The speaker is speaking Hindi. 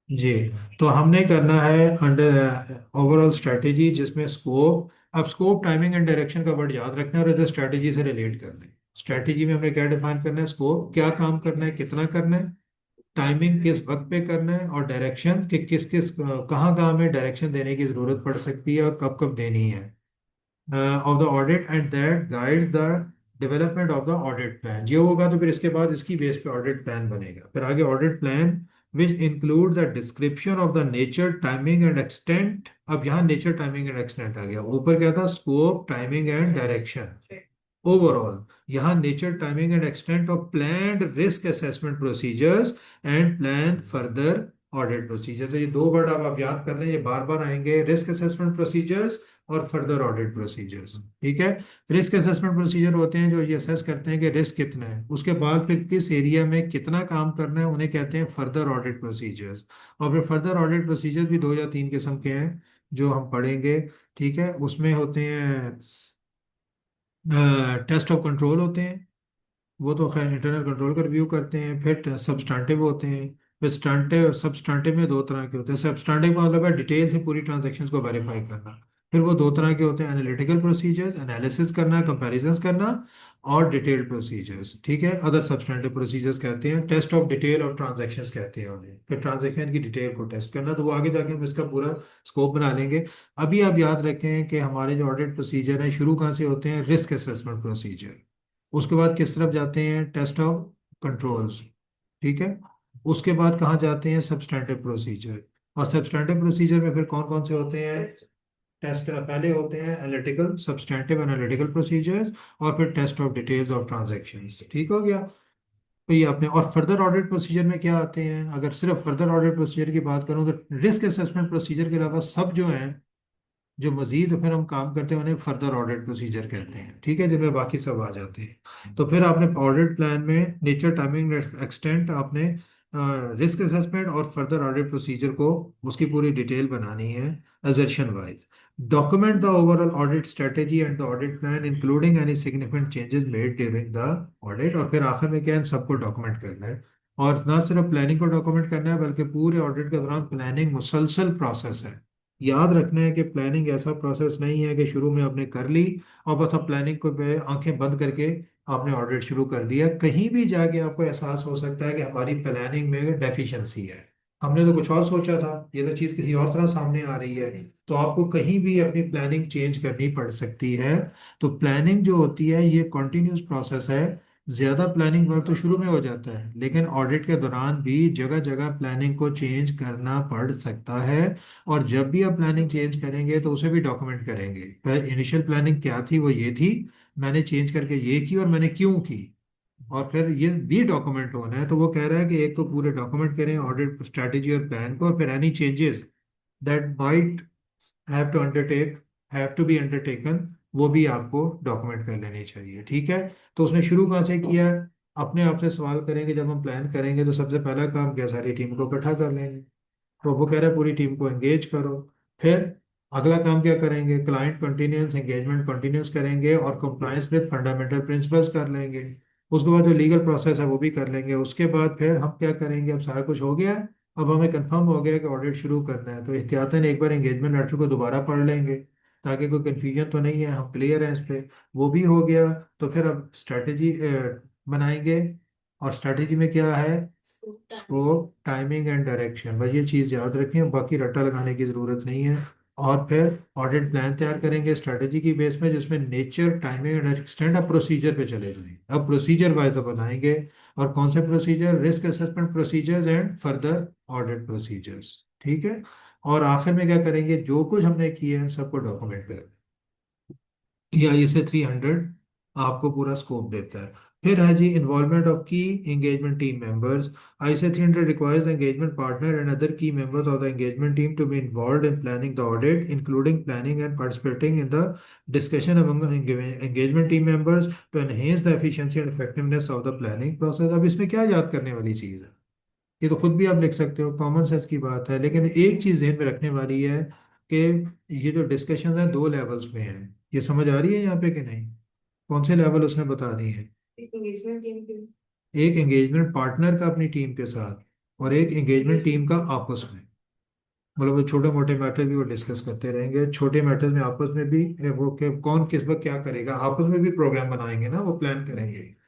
जी। तो हमने करना है अंडर ओवरऑल स्ट्रेटेजी जिसमें स्कोप, अब स्कोप टाइमिंग एंड डायरेक्शन का वर्ड याद रखना है और इसे स्ट्रेटेजी से रिलेट करना है। स्ट्रेटेजी में हमने क्या डिफाइन करना है, स्कोप क्या काम करना है, कितना करना है, टाइमिंग किस वक्त पे करना है, और डायरेक्शन कि किस किस कहाँ कहाँ में डायरेक्शन देने की जरूरत पड़ सकती है और कब कब देनी है of the audit, and that guide the development of the audit plan. ये होगा तो फिर इसके बाद इसकी बेस पे ऑडिट प्लान बनेगा। फिर आगे audit plan which include the description of the nature timing and extent. अब यहाँ नेचर टाइमिंग एंड एक्सटेंट आ गया, ऊपर क्या था, scope timing and direction overall. यहाँ nature timing and extent of planned risk assessment procedures and plan further audit procedures. ये दो वर्ड आप याद कर लें, ये बार बार आएंगे, रिस्क असेसमेंट प्रोसीजर्स और फर्दर ऑडिट प्रोसीजर्स। ठीक है। रिस्क असेसमेंट प्रोसीजर होते हैं जो ये असेस करते हैं कि रिस्क कितना है, उसके बाद फिर किस एरिया में कितना काम करना है, उन्हें कहते हैं फर्दर ऑडिट प्रोसीजर्स। और फिर फर्दर ऑडिट प्रोसीजर्स भी दो या तीन किस्म के हैं जो हम पढ़ेंगे। ठीक है। उसमें होते हैं टेस्ट ऑफ कंट्रोल होते हैं, वो तो खैर इंटरनल कंट्रोल का रिव्यू करते हैं। फिर सब्सटेंटिव होते हैं। फिर स्टैंटिव सब्सटेंटिव में दो तरह के होते हैं। सब्सटेंटिव का मतलब है डिटेल से पूरी ट्रांजैक्शंस को वेरीफाई करना। फिर वो दो तरह के होते हैं, एनालिटिकल प्रोसीजर्स, एनालिसिस करना, कंपैरिजंस करना, और डिटेल्ड प्रोसीजर्स। ठीक है। अदर सब्सटेंटिव प्रोसीजर्स कहते हैं test of detail of transactions कहते हैं उन्हें। फिर ट्रांजैक्शन की डिटेल को टेस्ट करना, तो वो आगे जाके हम इसका पूरा स्कोप बना लेंगे। अभी आप याद रखें कि हमारे जो ऑडिट प्रोसीजर हैं शुरू कहाँ से होते हैं, रिस्क असेसमेंट प्रोसीजर। उसके बाद किस तरफ जाते हैं, टेस्ट ऑफ कंट्रोल्स। ठीक है। उसके बाद कहाँ जाते हैं, सब्सटैंटिव प्रोसीजर। और सब्सटैंटिव प्रोसीजर में फिर कौन कौन से होते हैं, टेस्ट पहले होते हैं एनालिटिकल, सब्सटैंटिव एनालिटिकल प्रोसीजर्स, और फिर test of details of transactions. ठीक हो गया। तो ये आपने, और फर्दर ऑडिट प्रोसीजर में क्या आते हैं, अगर सिर्फ फर्दर ऑडिट प्रोसीजर की बात करूं तो रिस्क असेसमेंट प्रोसीजर के अलावा सब जो हैं, जो मजीद फिर हम काम करते हैं उन्हें फर्दर ऑडिट प्रोसीजर कहते हैं। ठीक है, जिनमें बाकी सब आ जाते हैं। तो फिर आपने ऑडिट प्लान में नेचर टाइमिंग एक्सटेंट, आपने रिस्क असेसमेंट और फर्दर ऑडिट प्रोसीजर को, उसकी पूरी डिटेल बनानी है assertion wise. Document the overall audit strategy and the audit plan including any significant changes made during the audit. और फिर आखिर में क्या है, इन सबको डॉक्यूमेंट करना है। और ना सिर्फ प्लानिंग को डॉक्यूमेंट करना है बल्कि पूरे ऑडिट के दौरान प्लानिंग मुसलसल प्रोसेस है। याद रखना है कि प्लानिंग ऐसा प्रोसेस नहीं है कि शुरू में आपने कर ली और बस अब प्लानिंग को पे आंखें बंद करके आपने ऑडिट शुरू कर दिया। कहीं भी जाके आपको एहसास हो सकता है कि हमारी प्लानिंग में डेफिशिएंसी है, हमने तो कुछ और सोचा था, ये तो चीज़ किसी और तरह सामने आ रही है। तो आपको कहीं भी अपनी प्लानिंग चेंज करनी पड़ सकती है। तो प्लानिंग जो होती है ये कॉन्टिन्यूस प्रोसेस है। ज़्यादा प्लानिंग वर्क तो शुरू में हो जाता है, लेकिन ऑडिट के दौरान भी जगह जगह प्लानिंग को चेंज करना पड़ सकता है। और जब भी आप प्लानिंग चेंज करेंगे तो उसे भी डॉक्यूमेंट करेंगे, पर इनिशियल प्लानिंग क्या थी, वो ये थी, मैंने चेंज करके ये की और मैंने क्यों की। और फिर ये भी डॉक्यूमेंट होना है। तो वो कह रहा है कि एक तो पूरे डॉक्यूमेंट करें ऑडिट स्ट्रैटेजी और प्लान को, और फिर any changes that might have to undertake, have to be undertaken, वो भी आपको डॉक्यूमेंट कर लेनी चाहिए। ठीक है। तो उसने शुरू कहाँ से किया है, अपने आप से सवाल करेंगे, जब हम प्लान करेंगे तो सबसे पहला काम क्या, सारी टीम को इकट्ठा कर लेंगे। तो वो कह रहा है पूरी टीम को एंगेज करो। फिर अगला काम क्या करेंगे, क्लाइंट कंटिन्यूस एंगेजमेंट कंटिन्यूस करेंगे और कंप्लायंस विद फंडामेंटल प्रिंसिपल्स कर लेंगे। उसके बाद जो लीगल प्रोसेस है वो भी कर लेंगे। उसके बाद फिर हम क्या करेंगे, अब सारा कुछ हो गया है, अब हमें कंफर्म हो गया है कि ऑडिट शुरू करना है, तो एहतियातन एक बार एंगेजमेंट लेटर को दोबारा पढ़ लेंगे ताकि कोई कन्फ्यूजन तो नहीं है, हम क्लियर हैं इस पे। वो भी हो गया। तो फिर अब स्ट्रेटेजी बनाएंगे। और स्ट्रेटेजी में क्या है, स्कोप टाइमिंग एंड डायरेक्शन, बस ये चीज़ याद रखें, बाकी रट्टा लगाने की ज़रूरत नहीं है। और फिर ऑडिट प्लान तैयार करेंगे स्ट्रेटेजी की बेस में, जिसमें नेचर टाइमिंग एंड एक्सटेंड, अब प्रोसीजर पे चले जाएंगे, अब प्रोसीजर वाइज बनाएंगे। और कौन से procedure, risk assessment procedures and further audit procedures. ठीक है। और आखिर में क्या करेंगे, जो कुछ हमने किया है सबको डॉक्यूमेंट कर, या इसे 300 आपको पूरा स्कोप देता है। फिर है G involvement of key engagement team members. ISA 300 requires engagement partner and other key members of the engagement team to be involved in planning the audit including planning and participating in the discussion among engagement team members to enhance the efficiency and effectiveness of the planning process. अब इसमें क्या याद करने वाली चीज़ है, ये तो खुद भी आप लिख सकते हो, कॉमन सेंस की बात है, लेकिन एक चीज़ ध्यान में रखने वाली है कि ये जो डिस्कशन है दो लेवल्स में है। ये समझ आ रही है यहाँ पे कि नहीं, कौन से लेवल उसने बता दिए हैं। एक एंगेजमेंट पार्टनर का अपनी टीम के साथ, और एक एंगेजमेंट टीम का आपस में। मतलब वो छोटे मोटे मैटर भी वो डिस्कस करते रहेंगे, छोटे मैटर में आपस में भी वो कौन किस वक्त क्या करेगा, आपस में भी प्रोग्राम बनाएंगे ना, वो प्लान करेंगे।